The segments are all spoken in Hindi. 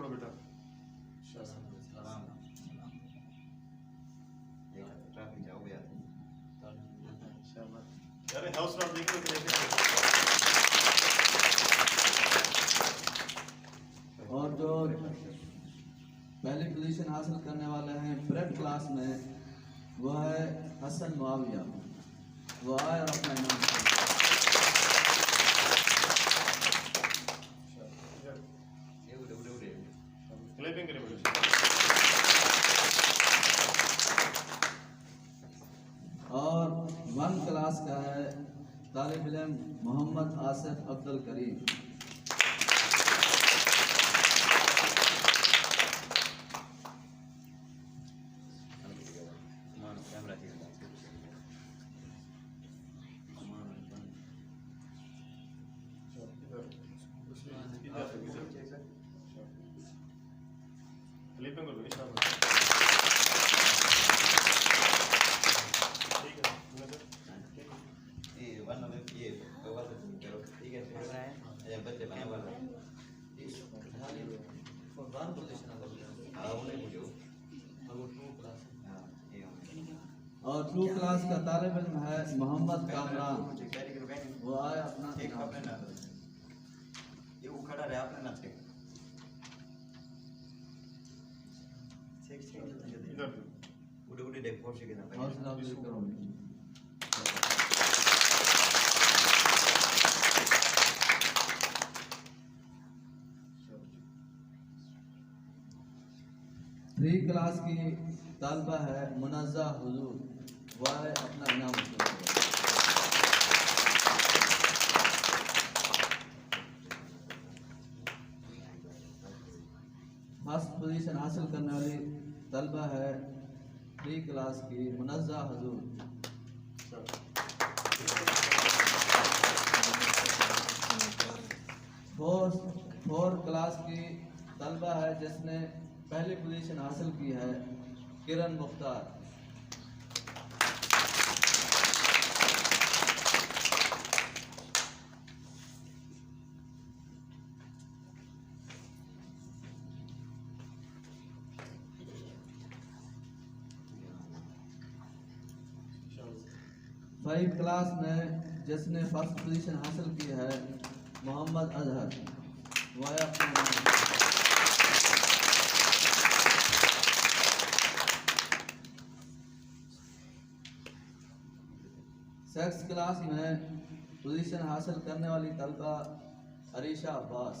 बेटा ट्रैफिक जाओ यार अरे हाउस नंबर देख लो और जो पहली पोजीशन हासिल करने वाले हैं ब्रेड क्लास में वो है हसन मुआविया। वो आए और अपना इनाम और 1 क्लास का है तालिब इल्म मोहम्मद आसिफ अब्दुल करीम। और 2 क्लास का तालिब इल्म है मोहम्मद कामरान। वो आए अपना ये उखड़ा रहे आपने ना चेक इधर उड़े उड़े देख फोर्स के ना हौसला अफजाई करो। थ्री क्लास की तालबा है मुनज़्ज़ा हुजूर। वह है अपना इनाम फर्स्ट पोजीशन हासिल करने वाली तलबा है 3 क्लास की मुनज़्ज़ा हुजूर। फोर क्लास की तलबा है जिसने पहली पोजीशन हासिल की है किरण मुख्तार। फाइव क्लास में जिसने फर्स्ट पोजीशन हासिल की है मोहम्मद अजहर। सिक्स क्लास में पोजीशन हासिल करने वाली तलबा अरीशा अब्बास।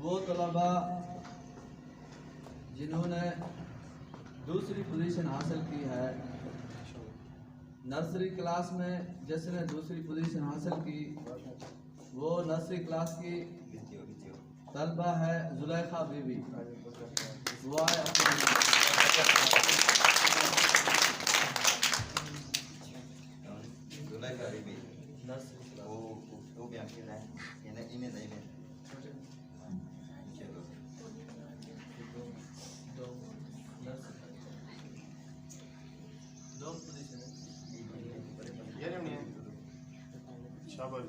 वो तलबा जिन्होंने दूसरी पोजीशन हासिल की है नर्सरी क्लास में जिसने दूसरी पोजीशन हासिल की वो नर्सरी क्लास की तलबा है जुलेखा बीबी। वो आए जुलेखा बीबी नर्सरी वो भी आके है इन्हें इन्हें नहीं है दो पोजीशन ये नहीं है शाबाश।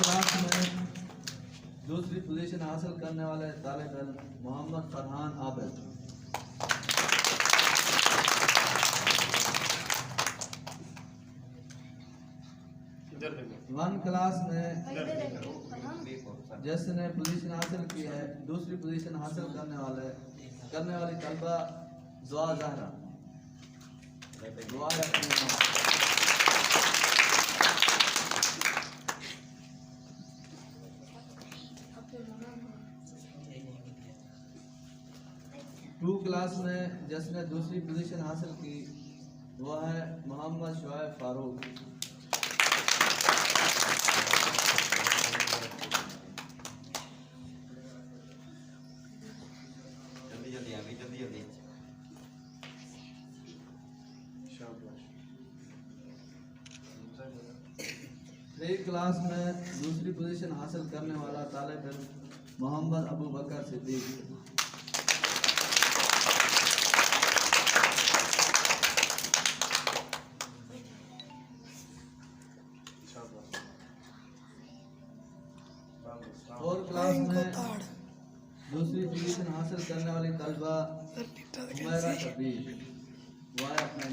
क्लास में दूसरी पोजीशन हासिल करने वाले तालिब इल्म मोहम्मद फरहान आबिद। वन क्लास में जिसने पोजीशन हासिल की है दूसरी पोजीशन हासिल करने वाली तलबा जुआ ज़हरा। टू क्लास में जिसने दूसरी पोजीशन हासिल की वह है मोहम्मद शुआइब फारूक। 3 क्लास में दूसरी पोजीशन हासिल करने वाला तालिब इल्म मोहम्मद अबू बकर सिद्दीक। और क्लास में दूसरी पोजीशन हासिल करने वाली तलबा उमैरा शबीर। वह अपने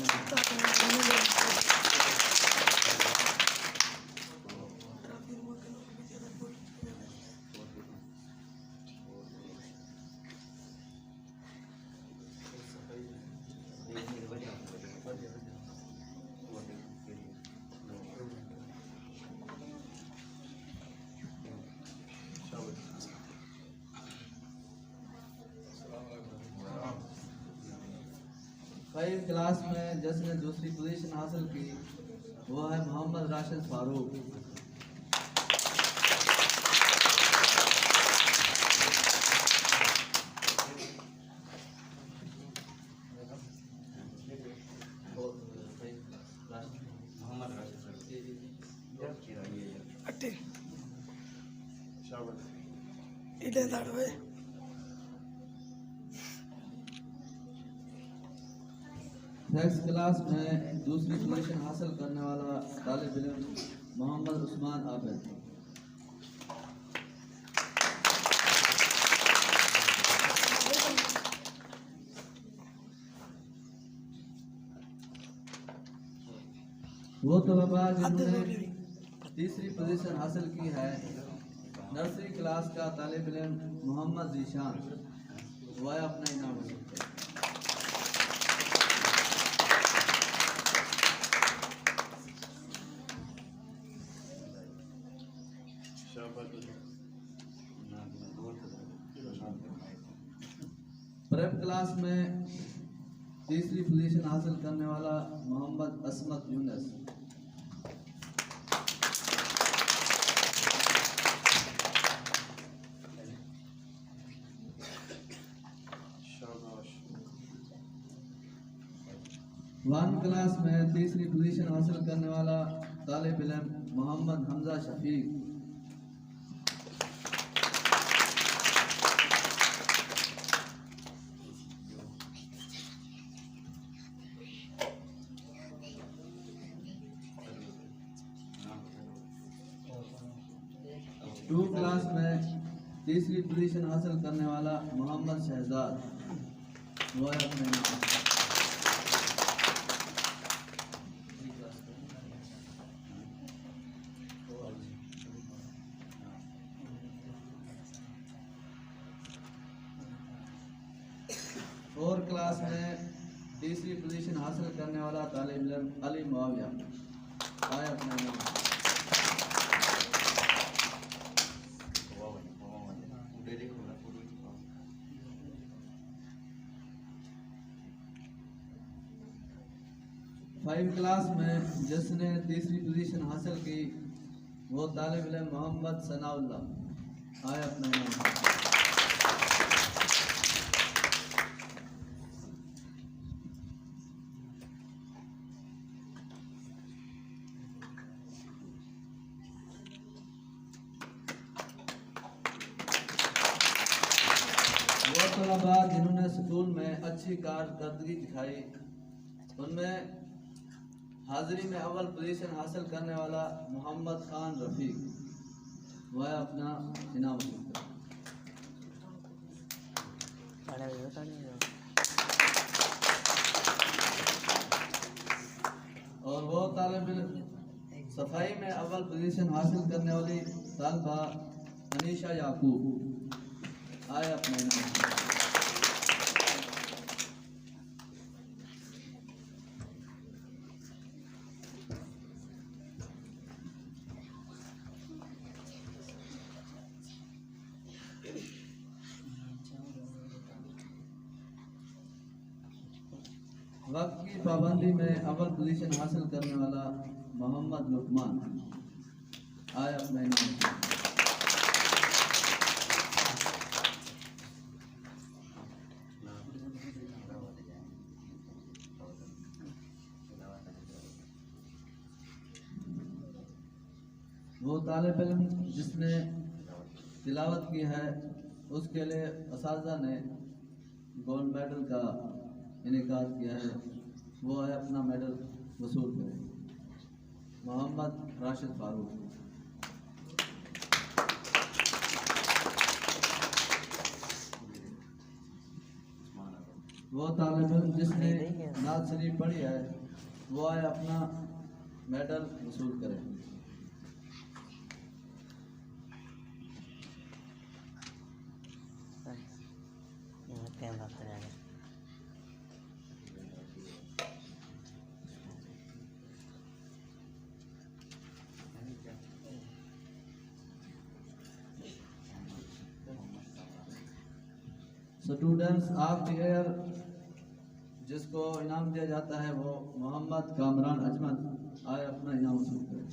फाइव क्लास में जिसने दूसरी पोजीशन हासिल की वो है मोहम्मद राशिद फारूक। नेक्स्ट क्लास में दूसरी पोजीशन हासिल करने वाला तालिब इल्म मोहम्मद उस्मान आबिद। वो तलबा जिन्होंने तीसरी पोजीशन हासिल की है नर्सरी क्लास का तालिब इल्म मोहम्मद जीशान। वह अपना इनाम ले सकते हैं। प्रेप क्लास में तीसरी पोजीशन हासिल करने वाला मोहम्मद असमत यूनुस। वन क्लास में तीसरी पोजीशन हासिल करने वाला तालिब इल्म मोहम्मद हमजा शफीक। टू क्लास में तीसरी पोजीशन हासिल करने वाला मोहम्मद शहजाद। वो है अपने नाम। फोर क्लास में तीसरी पोजीशन हासिल करने वाला तालिब इल्म अली मुआविया। आया अपने नाम। फाइव क्लास में जिसने तीसरी पोजीशन हासिल की वो तालिब इल्म मोहम्मद सनाउल्लाह। आया अपना नाम। वो तलबा जिन्होंने स्कूल में अच्छी कारकर्दगी दिखाई उनमें हाजिरी में अव्वल पोजीशन हासिल करने वाला मोहम्मद खान रफ़ीक। वह अपना इनाम जीता। और वो तालिब इल्म सफाई में अव्वल पोजीशन हासिल करने वाली तालिबा अनीशा याकूब। आए अपने इनाम। वक्त की पाबंदी में अव्वल पोजीशन हासिल करने वाला मोहम्मद लुकमान। आए अपने इनाम। वो तालिब इल्म जिसने तिलावत की है उसके लिए असातिज़ा ने गोल्ड मेडल का इनेकाद किया है, वो है अपना मेडल वसूल करें। मोहम्मद राशिद फारूक। वो तालिब इल्म जिसने नात शरीफ पढ़ी है वो आए अपना मेडल वसूल करें। स्टूडेंट्स ऑफ द ईयर जिसको इनाम दिया जाता है वो मोहम्मद कामरान अजमत आए अपना इनाम वसूल करें।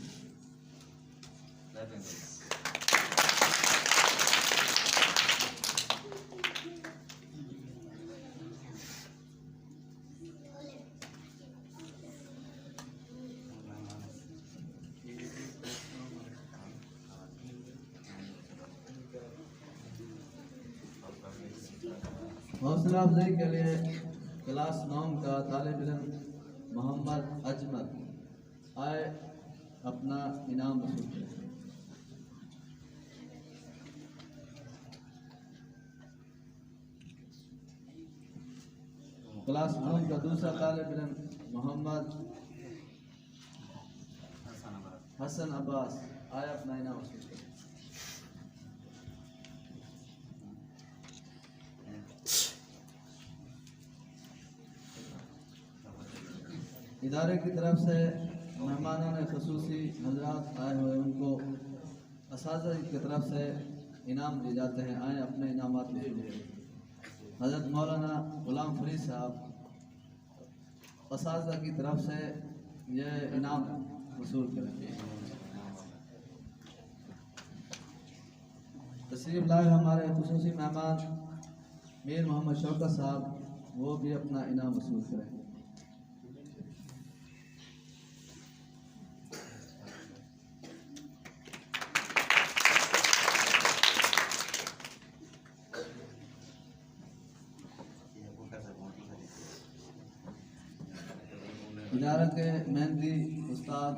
हौसला अफजाई के लिए क्लास 9 का तालिब इल्म मोहम्मद अजमत आए अपना इनाम वसूल करें। क्लास 9 का दूसरा तालिब इल्म मोहम्मद हसन अब्बास आए अपना इनाम वसूल करें। इदारे की तरफ से मेहमानों ने खसूसी हजरात आए हुए उनको असातिज़ा की तरफ से इनाम दिए जाते हैं, आए अपने इनामात वसूल करें। हज़रत मौलाना गुलाम फरीद साहब असातिज़ा की तरफ से यह इनाम वसूल करें। तशरीफ़ लाए हमारे खसूसी मेहमान मीर मोहम्मद शौकत साहब, वो भी अपना इनाम वसूल करें। इदारा के मेहंदी उस्ताद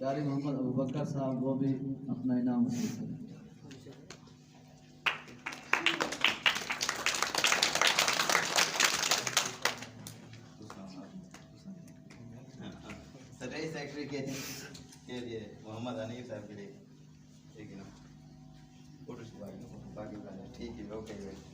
कारी मोहम्मद अबू बकर साहब, वो भी अपना इनाम वसूल करें। सेक्रेटरी के लिए मोहम्मद हनीफ साहब के लिए एक इनाम फोटो ठीक है, ओके।